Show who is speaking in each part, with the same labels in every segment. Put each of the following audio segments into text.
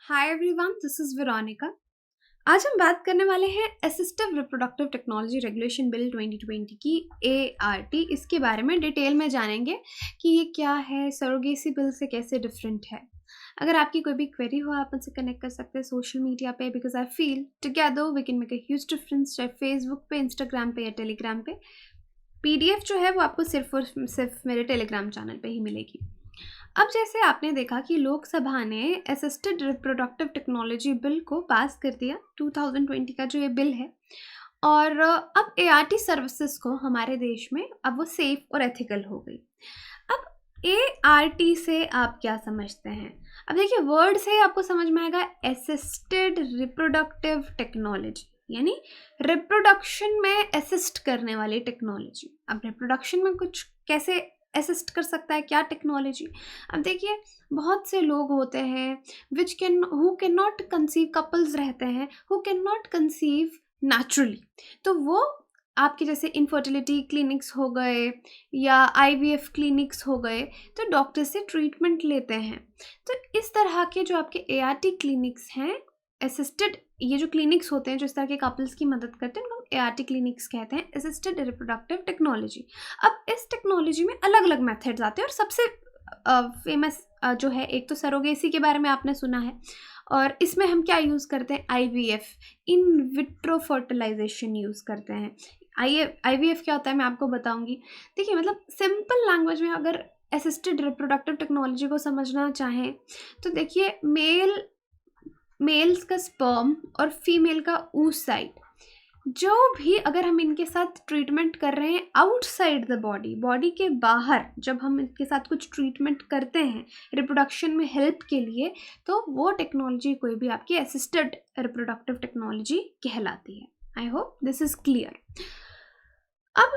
Speaker 1: Hi everyone, this is Veronica. आज हम बात करने वाले हैं assistive reproductive technology regulation bill 2020 की ART। इसके बारे में डिटेल में जानेंगे कि ये क्या है, सरोगेसी बिल से कैसे डिफरेंट है। अगर आपकी कोई भी क्वेरी हो आप मुझसे कनेक्ट कर सकते हैं सोशल मीडिया पे, because I feel together we can make a huge difference, चाहे फेसबुक पे, इंस्टाग्राम पे या टेलीग्राम पे। PDF जो है वो आपको सिर्फ और सिर्फ मेरे टेलीग्राम चैनल पे ही मिलेगी। अब जैसे आपने देखा कि लोकसभा ने असिस्टेड रिप्रोडक्टिव टेक्नोलॉजी बिल को पास कर दिया, 2020 का जो ये बिल है। और अब ART सर्विसेज को हमारे देश में अब वो सेफ और एथिकल हो गई। अब ART से आप क्या समझते हैं? अब देखिए, वर्ड से आपको समझ में आएगा असिस्टेड रिप्रोडक्टिव टेक्नोलॉजी, यानी रिप्रोडक्शन में असिस्ट करने वाली टेक्नोलॉजी। अब रिप्रोडक्शन में कुछ कैसे असिस्ट कर सकता है, क्या टेक्नोलॉजी? अब देखिए, बहुत से लोग होते हैं who can not conceive, couples रहते हैं who can not conceive naturally, तो वो आपके जैसे इनफर्टिलिटी क्लिनिक्स हो गए या IVF क्लिनिक्स हो गए, तो डॉक्टर से ट्रीटमेंट लेते हैं। तो इस तरह के जो आपके ART क्लिनिक्स हैं, असिस्टेड, ये जो क्लिनिक्स होते हैं जो इस तरह के कपल्स की मदद करते हैं, उनको हम ART क्लिनिक्स कहते हैं, असिस्टेड रिप्रोडक्टिव टेक्नोलॉजी। अब इस टेक्नोलॉजी में अलग अलग मेथड्स आते हैं और सबसे फेमस जो है, एक तो सरोगेसी के बारे में आपने सुना है, और इसमें हम क्या यूज़ करते हैं? IVF, in vitro fertilisation use करते हैं। IVF क्या होता है मैं आपको बताऊंगी। देखिए, मतलब सिंपल लैंग्वेज में अगर असिस्टेड रिप्रोडक्टिव टेक्नोलॉजी को समझना चाहें तो देखिए, मेल्स का स्पर्म और फीमेल का oocyte, जो भी अगर हम इनके साथ ट्रीटमेंट कर रहे हैं आउटसाइड द बॉडी के बाहर, जब हम इनके साथ कुछ ट्रीटमेंट करते हैं रिप्रोडक्शन में हेल्प के लिए, तो वो टेक्नोलॉजी कोई भी आपकी असिस्टेड रिप्रोडक्टिव टेक्नोलॉजी कहलाती है। I hope this is clear. अब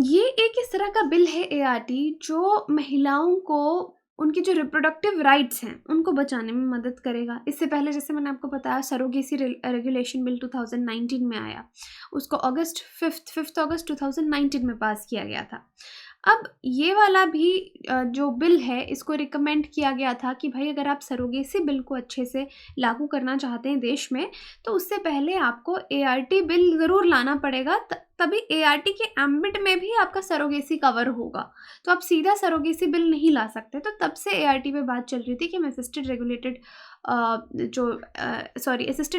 Speaker 1: ये एक इस तरह का बिल है ART जो महिलाओं को उनकी जो रिप्रोडक्टिव राइट्स हैं उनको बचाने में मदद करेगा। इससे पहले जैसे मैंने आपको बताया, सरोगेसी रेगुलेशन बिल 2019 में आया, उसको फिफ्थ अगस्त 2019 में पास किया गया था। अब ये वाला भी जो बिल है, इसको रिकमेंड किया गया था कि भाई अगर आप सरोगेसी बिल को अच्छे से लागू करना चाहते हैं देश में, तो उससे पहले आपको ART बिल ज़रूर लाना पड़ेगा, तभी ART के एम्बिट में भी आपका सरोगेसी कवर होगा। तो आप सीधा सरोगेसी बिल नहीं ला सकते। तो तब से ART पे बात चल रही थी कि हम असिस्टेड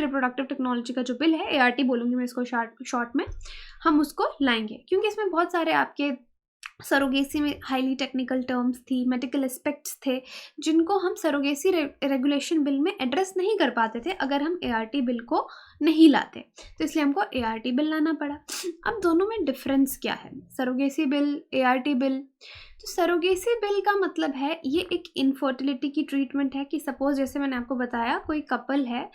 Speaker 1: रिप्रोडक्टिव टेक्नोलॉजी का जो बिल है, ART बोलूँगी मैं इसको शॉर्ट में, हम उसको लाएंगे, क्योंकि इसमें बहुत सारे आपके सरोगेसी में हाईली टेक्निकल टर्म्स थी, मेडिकल एस्पेक्ट्स थे, जिनको हम सरोगेसी रेगुलेशन बिल में एड्रेस नहीं कर पाते थे अगर हम ART बिल को नहीं लाते। तो इसलिए हमको ART बिल लाना पड़ा। अब दोनों में डिफरेंस क्या है, सरोगेसी बिल, ART बिल? तो सरोगेसी बिल का मतलब है, ये एक इनफर्टिलिटी की ट्रीटमेंट है कि सपोज जैसे मैंने आपको बताया, कोई कपल है,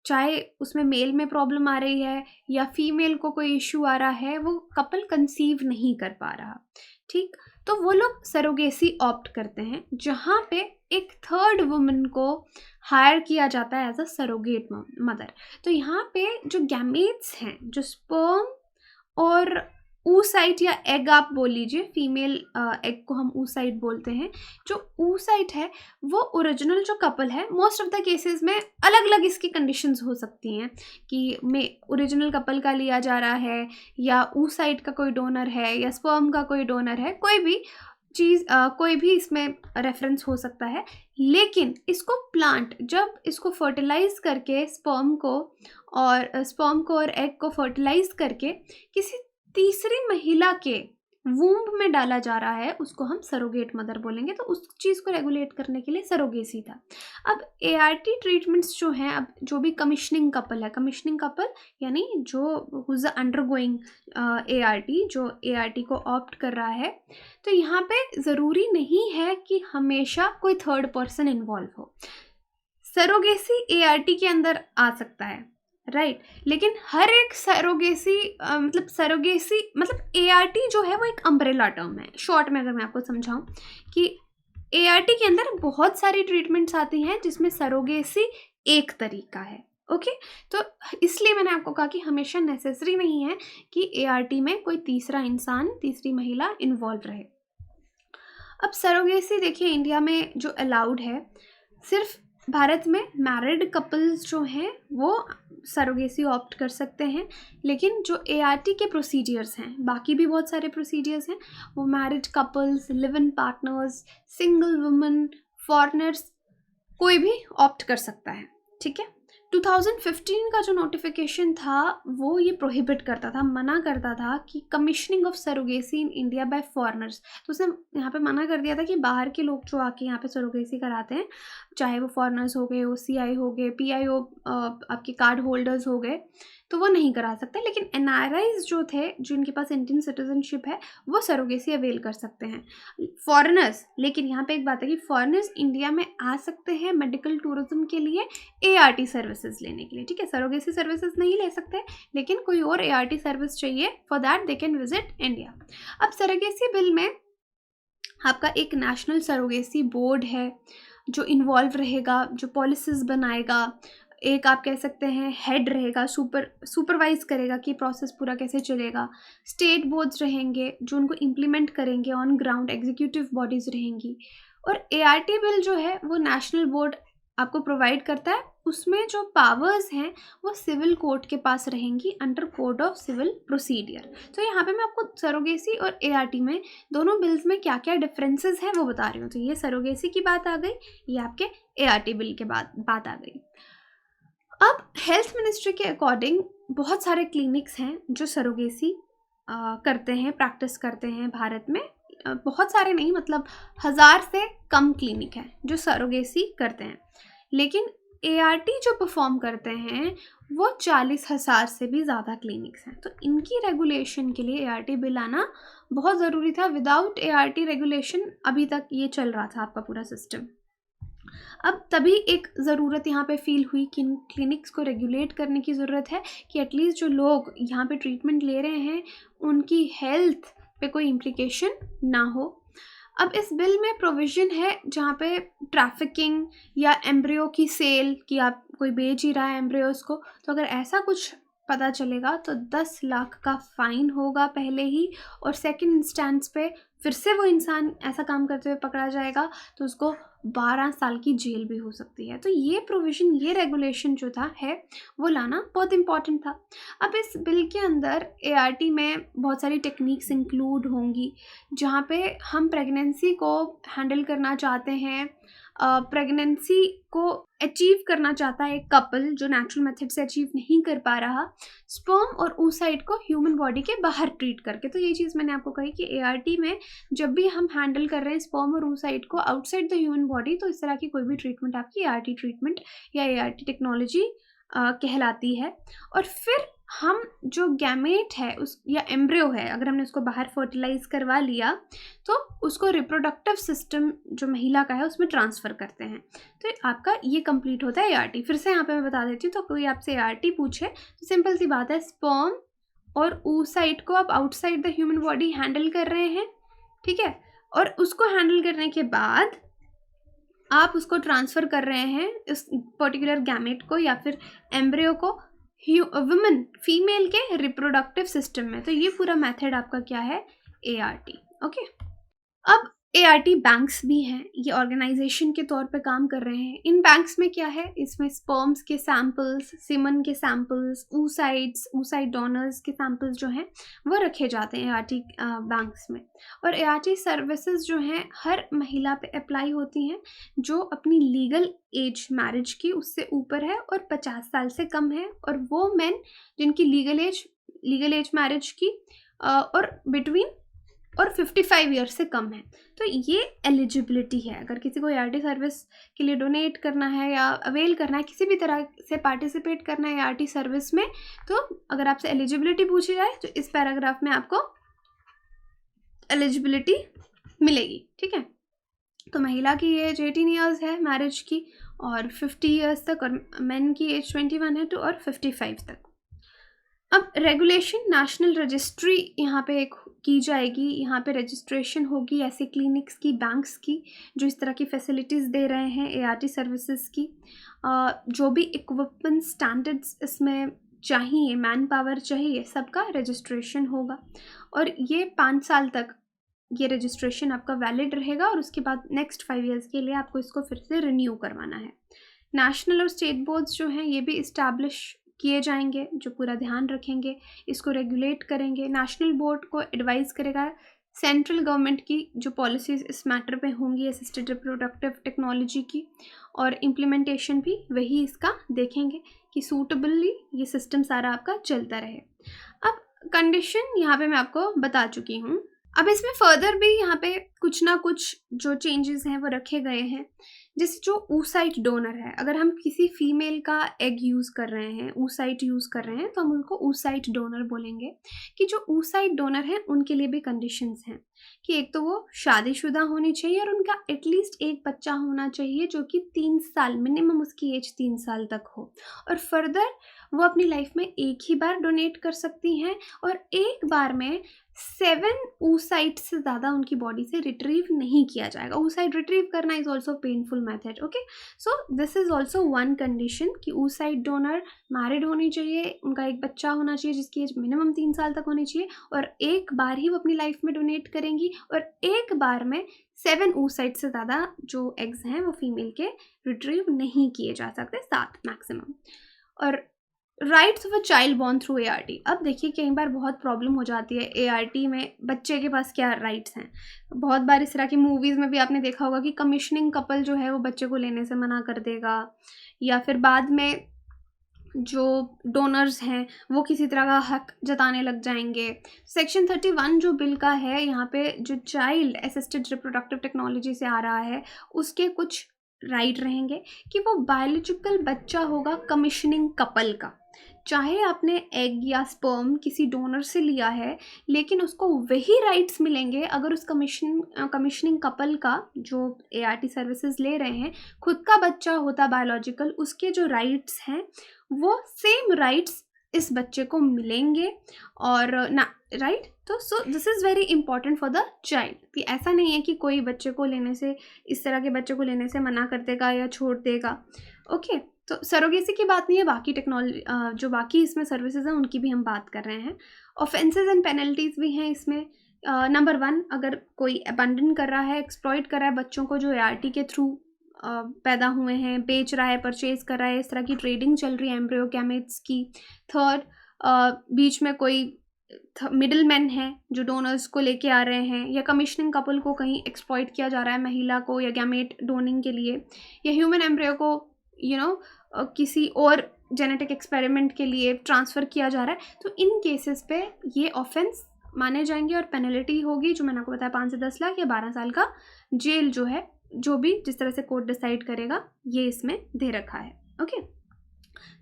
Speaker 1: चाहे उसमें मेल में प्रॉब्लम आ रही है या फीमेल को कोई इशू आ रहा है, वो कपल कंसीव नहीं कर पा रहा, ठीक, तो वो लोग सरोगेसी ऑप्ट करते हैं, जहाँ पे एक थर्ड वुमन को हायर किया जाता है एज अ सरोगेट मदर। तो यहाँ पे जो गैमेट्स हैं, जो स्पर्म और oocyte या एग आप बोल लीजिए, फीमेल एग को हम oocyte बोलते हैं, जो oocyte है वो ओरिजिनल जो कपल है, मोस्ट ऑफ द केसेस में अलग अलग इसकी कंडीशंस हो सकती हैं कि ओरिजिनल कपल का लिया जा रहा है या oocyte का कोई डोनर है या स्पर्म का कोई डोनर है, कोई भी चीज़ कोई भी इसमें रेफरेंस हो सकता है। लेकिन इसको प्लांट जब इसको फर्टिलाइज करके स्पर्म को और एग को फर्टिलाइज करके किसी तीसरी महिला के वूम्ब में डाला जा रहा है, उसको हम सरोगेट मदर बोलेंगे। तो उस चीज़ को रेगुलेट करने के लिए सरोगेसी था। अब ART ट्रीटमेंट्स जो हैं, अब जो भी कमिश्निंग कपल यानी जो हुज अंडरगोइंग ART, जो ART को ऑप्ट कर रहा है, तो यहाँ पे ज़रूरी नहीं है कि हमेशा कोई थर्ड पर्सन इन्वॉल्व हो। सरोगेसी ART के अंदर आ सकता है, राइट, लेकिन हर एक सरोगेसी मतलब ART जो है वो एक अम्ब्रेला टर्म है। शॉर्ट में अगर मैं आपको समझाऊं कि ART के अंदर बहुत सारी ट्रीटमेंट्स आती हैं जिसमें सरोगेसी एक तरीका है। ओके, तो इसलिए मैंने आपको कहा कि हमेशा नेसेसरी नहीं है कि ART में कोई तीसरा इंसान, तीसरी महिला इन्वॉल्व रहे। अब सरोगेसी देखिए, इंडिया में जो अलाउड है सिर्फ भारत में मैरिड कपल्स जो हैं वो सरोगेसी ऑप्ट कर सकते हैं, लेकिन जो एआरटी के प्रोसीजर्स हैं, बाकी भी बहुत सारे प्रोसीजर्स हैं, वो married couples, live in partners, single woman, foreigners, कोई भी ऑप्ट कर सकता है। ठीक है। 2015 का जो नोटिफिकेशन था वो ये प्रोहिबिट करता था, मना करता था कि commissioning of surrogacy in India by foreigners. तो उसने यहाँ पे मना कर दिया था कि बाहर के लोग जो आके यहाँ पे सरोगेसी कराते हैं, चाहे वो फॉरेनर्स हो गए, ओसीआई हो गए, पीआईओ आपके कार्ड होल्डर्स हो गए, तो वो नहीं करा सकते। लेकिन एनआरआईज जो थे, जिनके पास इंडियन सिटीजनशिप है, वो सरोगेसी अवेल कर सकते हैं। फॉरेनर्स, लेकिन यहाँ पे एक बात है कि फॉरेनर्स इंडिया में आ सकते हैं मेडिकल टूरिज्म के लिए, एआरटी सर्विसेज लेने के लिए। ठीक है, सरोगेसी सर्विसेज नहीं ले सकते, लेकिन कोई और एआरटी सर्विस चाहिए, for that they can visit India. अब सरोगेसी बिल में आपका एक नेशनल सरोगेसी बोर्ड है जो इन्वॉल्व रहेगा, जो पॉलिसीज बनाएगा। एक आप कह सकते हैं हेड रहेगा, सुपरवाइज करेगा कि प्रोसेस पूरा कैसे चलेगा। स्टेट बोर्ड्स रहेंगे जो उनको इम्प्लीमेंट करेंगे, ऑन ग्राउंड एग्जीक्यूटिव बॉडीज़ रहेंगी। और एआरटी बिल जो है वो नेशनल बोर्ड आपको प्रोवाइड करता है। उसमें जो पावर्स हैं वो सिविल कोर्ट के पास रहेंगी under code of civil procedure. तो यहाँ पे मैं आपको सरोगेसी और एआरटी में दोनों बिल्स में क्या क्या डिफरेंसेस हैं वो बता रही हूँ। तो ये सरोगेसी की बात आ गई, ये आपके एआरटी बिल के बात आ गई। अब हेल्थ मिनिस्ट्री के अकॉर्डिंग बहुत सारे क्लिनिक्स हैं जो सरोगेसी करते हैं, प्रैक्टिस करते हैं भारत में। बहुत सारे नहीं, मतलब 1000 से कम क्लिनिक हैं जो सरोगेसी करते हैं। लेकिन एआरटी जो परफॉर्म करते हैं वो 40,000 से भी ज़्यादा क्लिनिक्स हैं। तो इनकी रेगुलेशन के लिए एआरटी बिल आना बहुत ज़रूरी था। विदाउट एआरटी रेगुलेशन अभी तक ये चल रहा था आपका पूरा सिस्टम। अब तभी एक ज़रूरत यहाँ पे फील हुई कि इन क्लिनिक्स को रेगुलेट करने की ज़रूरत है, कि एटलीस्ट जो लोग यहाँ पे ट्रीटमेंट ले रहे हैं उनकी हेल्थ पे कोई इम्प्लिकेशन ना हो। अब इस बिल में प्रोविज़न है जहाँ पे ट्रैफिकिंग या एम्ब्रियो की सेल, कि आप कोई बेच ही रहा है एम्ब्रियोज को, तो अगर ऐसा कुछ पता चलेगा तो 10 लाख का फ़ाइन होगा पहले ही, और सेकंड इंस्टेंस पे फिर से वो इंसान ऐसा काम करते हुए पकड़ा जाएगा तो उसको 12 साल की जेल भी हो सकती है। तो ये प्रोविज़न, ये रेगुलेशन जो था है वो लाना बहुत इम्पॉर्टेंट था। अब इस बिल के अंदर एआरटी में बहुत सारी टेक्निक्स इंक्लूड होंगी जहाँ पे हम प्रेगनेंसी को हैंडल करना चाहते हैं, प्रेगनेंसी को अचीव करना चाहता है एक कपल जो नेचुरल मेथड से अचीव नहीं कर पा रहा, स्पर्म और oocyte को ह्यूमन बॉडी के बाहर ट्रीट करके। तो ये चीज़ मैंने आपको कही कि एआरटी में जब भी हम हैंडल कर रहे हैं स्पर्म और oocyte को आउटसाइड द ह्यूमन बॉडी, तो इस तरह की कोई भी ट्रीटमेंट आपकी एआरटी ट्रीटमेंट या एआरटी टेक्नोलॉजी कहलाती है। और फिर हम जो गैमेट है उस या एम्ब्रियो है, अगर हमने उसको बाहर फर्टिलाइज करवा लिया तो उसको रिप्रोडक्टिव सिस्टम जो महिला का है उसमें ट्रांसफ़र करते हैं। तो आपका ये कंप्लीट होता है एआरटी। फिर से यहाँ पे मैं बता देती हूँ, तो कोई आपसे एआरटी पूछे तो सिंपल सी बात है, स्पर्म और oocyte को आप outside the human body handle कर रहे हैं। ठीक है, और उसको हैंडल करने के बाद आप उसको ट्रांसफ़र कर रहे हैं इस पर्टिकुलर गैमेट को या फिर एम्ब्रियो को वुमेन, फीमेल के रिप्रोडक्टिव सिस्टम में। तो ये पूरा मेथड आपका क्या है, एआरटी। ओके। अब एआरटी बैंक्स भी हैं, ये ऑर्गेनाइजेशन के तौर पे काम कर रहे हैं। इन बैंक्स में क्या है, इसमें स्पर्म्स के सैम्पल्स, सीमन के सैम्पल्स, oocyte डोनर्स के सैम्पल्स जो हैं वो रखे जाते हैं एआरटी बैंक्स में। और एआरटी सर्विसेज जो हैं हर महिला पे अप्लाई होती हैं जो अपनी लीगल एज मैरिज की उससे ऊपर है और 50 साल से कम है, और वो मेन जिनकी लीगल एज मैरिज की और बिटवीन और 55 ईयर से कम है। तो ये एलिजिबिलिटी है। अगर किसी को एआरटी सर्विस के लिए डोनेट करना है या अवेल करना है, किसी भी तरह से पार्टिसिपेट करना है एआरटी सर्विस में, तो अगर आपसे एलिजिबिलिटी पूछी जाए तो इस पैराग्राफ में आपको एलिजिबिलिटी मिलेगी। ठीक है, तो महिला की एज 18 ईयर्स है मैरिज की और 50 ईयर्स तक, और मेन की एज 21 है तो और 55 तक। अब रेगुलेशन नेशनल रजिस्ट्री यहाँ पे एक की जाएगी, यहाँ पे रजिस्ट्रेशन होगी ऐसे क्लिनिक्स की, बैंक्स की जो इस तरह की फैसिलिटीज़ दे रहे हैं एआरटी सर्विसेज की। जो भी इक्विपमेंट स्टैंडर्ड्स इसमें चाहिए, मैन पावर चाहिए, सबका रजिस्ट्रेशन होगा। और ये 5 साल तक ये रजिस्ट्रेशन आपका वैलिड रहेगा, और उसके बाद नेक्स्ट 5 ईयर्स के लिए आपको इसको फिर से रिन्यू करवाना है। नेशनल और स्टेट बोर्ड्स जो हैं ये भी इस्टेब्लिश किए जाएंगे, जो पूरा ध्यान रखेंगे, इसको रेगुलेट करेंगे। नेशनल बोर्ड को एडवाइस करेगा सेंट्रल गवर्नमेंट की जो पॉलिसीज़ इस मैटर पे होंगी असिस्टेड रिप्रोडक्टिव टेक्नोलॉजी की, और इम्प्लीमेंटेशन भी वही इसका देखेंगे कि सूटेबली ये सिस्टम सारा आपका चलता रहे। अब कंडीशन यहाँ पे मैं आपको बता चुकी हूँ। अब इसमें फर्दर भी यहाँ पे कुछ ना कुछ जो चेंजेस हैं वो रखे गए हैं। जैसे जो oocyte डोनर है, अगर हम किसी फीमेल का एग यूज़ कर रहे हैं, oocyte यूज़ कर रहे हैं, तो हम उनको oocyte डोनर बोलेंगे। कि जो oocyte डोनर हैं उनके लिए भी कंडीशंस हैं कि एक तो वो शादीशुदा होनी चाहिए और उनका एटलीस्ट एक बच्चा होना चाहिए जो कि 3 साल, मिनिमम उसकी एज 3 साल तक हो, और फर्दर वो अपनी लाइफ में एक ही बार डोनेट कर सकती हैं, और एक बार में 7 oocyte से ज़्यादा उनकी बॉडी से रिट्रीव नहीं किया जाएगा। oocyte रिट्रीव करना is also painful method. Okay, so this is also one condition कि oocyte डोनर मैरिड होनी चाहिए, उनका एक बच्चा होना चाहिए जिसकी एज मिनिमम 3 साल तक होनी चाहिए, और एक बार ही वो अपनी लाइफ में डोनेट करेंगी, और एक बार में 7 oocyte से ज़्यादा जो एग्स हैं वो फीमेल के रिट्रीव नहीं किए जा सकते, 7 मैक्सिमम। और rights of a child born through ART। अब देखिए कई बार बहुत प्रॉब्लम हो जाती है ART में, बच्चे के पास क्या राइट्स हैं। बहुत बार इस तरह की मूवीज़ में भी आपने देखा होगा कि कमीशनिंग कपल जो है वो बच्चे को लेने से मना कर देगा, या फिर बाद में जो डोनर्स हैं वो किसी तरह का हक जताने लग जाएंगे। सेक्शन 31 जो बिल का है, यहाँ पे जो चाइल्ड असिस्टेड रिप्रोडक्टिव टेक्नोलॉजी से आ रहा है उसके कुछ राइट रहेंगे कि वो बायोलॉजिकल बच्चा होगा कमीशनिंग कपल का। चाहे आपने एग या स्पर्म किसी डोनर से लिया है, लेकिन उसको वही राइट्स मिलेंगे अगर उस कमीशनिंग कपल का जो ART सर्विसेज ले रहे हैं खुद का बच्चा होता बायोलॉजिकल, उसके जो राइट्स हैं वो सेम राइट्स इस बच्चे को मिलेंगे। और ना राइट, तो so this is very important for the child कि ऐसा नहीं है कि कोई बच्चे को लेने से, इस तरह के बच्चे को लेने से मना कर देगा या छोड़ देगा। ओके, तो सरोगेसी की बात नहीं है, बाकी टेक्नोलॉजी जो बाकी इसमें सर्विसेज हैं उनकी भी हम बात कर रहे हैं। ऑफेंसेस एंड पेनल्टीज़ भी हैं इसमें। नंबर 1, अगर कोई अबंडन कर रहा है, एक्सप्लॉइट कर रहा है बच्चों को जो ART के थ्रू पैदा हुए हैं, बेच रहा है, परचेज कर रहा है, इस तरह की ट्रेडिंग चल रही है एम्ब्रियो गैमेट्स की। थर्ड, बीच में कोई मिडिल मैन है जो डोनर्स को लेके आ रहे हैं, या कमीशनिंग कपल को कहीं एक्सप्लॉइट किया जा रहा है महिला को या गैमेट डोनिंग के लिए, या ह्यूमन एम्ब्रियो को किसी और जेनेटिक एक्सपेरिमेंट के लिए ट्रांसफ़र किया जा रहा है, तो इन केसेस पे ये ऑफेंस माने जाएंगे और पेनल्टी होगी जो मैंने आपको बताया 5 से 10 लाख या 12 साल का जेल, जो है जो भी जिस तरह से कोर्ट डिसाइड करेगा ये इसमें दे रखा है। ओके,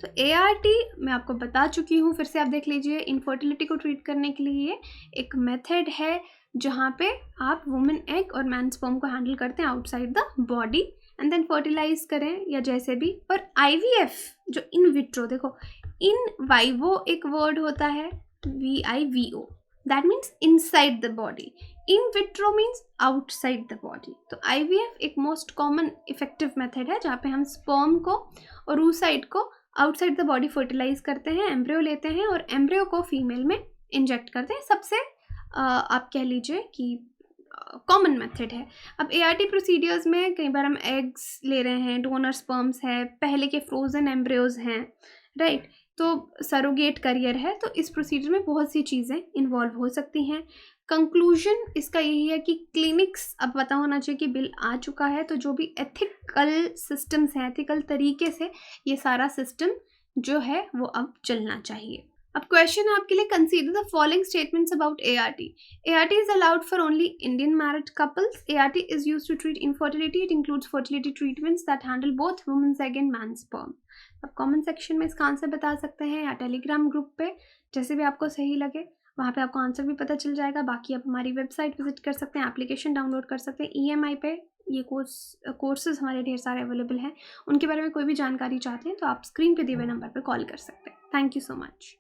Speaker 1: तो ART मैं आपको बता चुकी हूँ, फिर से आप देख लीजिए। इनफर्टिलिटी को ट्रीट करने के लिए एक मेथड है जहाँ पे आप वुमेन एग और मैन स्पर्म को हैंडल करते हैं outside the body and then fertilise करें या जैसे भी। और IVF जो इन विट्रो, देखो इन वाइवो एक वर्ड होता है VIVO, that means inside the body, in vitro means outside the body. तो IVF एक मोस्ट कॉमन इफेक्टिव मेथड है जहाँ पे हम स्पर्म को और oocyte को आउटसाइड द बॉडी फर्टिलाइज करते हैं, एम्ब्रियो लेते हैं और एम्ब्रियो को फीमेल में इंजेक्ट करते हैं। सबसे आप कह लीजिए कि कॉमन मेथड है। अब ART प्रोसीडियर्स में कई बार हम एग्स ले रहे हैं, डोनर स्पर्म्स है, पहले के फ्रोजन एम्ब्रियोज हैं, राइट, तो सरोगेट करियर है, तो इस प्रोसीजर में बहुत सी चीज़ें इन्वॉल्व हो सकती हैं। कंक्लूजन इसका यही है कि क्लिनिक्स, अब पता होना चाहिए कि बिल आ चुका है, तो जो भी एथिकल सिस्टम्स हैं, एथिकल तरीके से ये सारा सिस्टम जो है वो अब चलना चाहिए। अब क्वेश्चन है आपके लिए, consider the following statements about ART। ART is allowed for only Indian married couples. ART is used to treat infertility. It includes fertility treatments that handle both women's egg and man's sperm. आप comment section में इसका answer बता सकते हैं या Telegram group पे, जैसे भी आपको सही लगे वहाँ पे आपको आंसर भी पता चल जाएगा। बाकी आप हमारी वेबसाइट विजिट कर सकते हैं, एप्लीकेशन डाउनलोड कर सकते हैं। EMI पे ये कोर्सेज हमारे ढेर सारे अवेलेबल हैं, उनके बारे में कोई भी जानकारी चाहते हैं तो आप स्क्रीन पे दिए हुए नंबर पर कॉल कर सकते हैं। Thank you so much.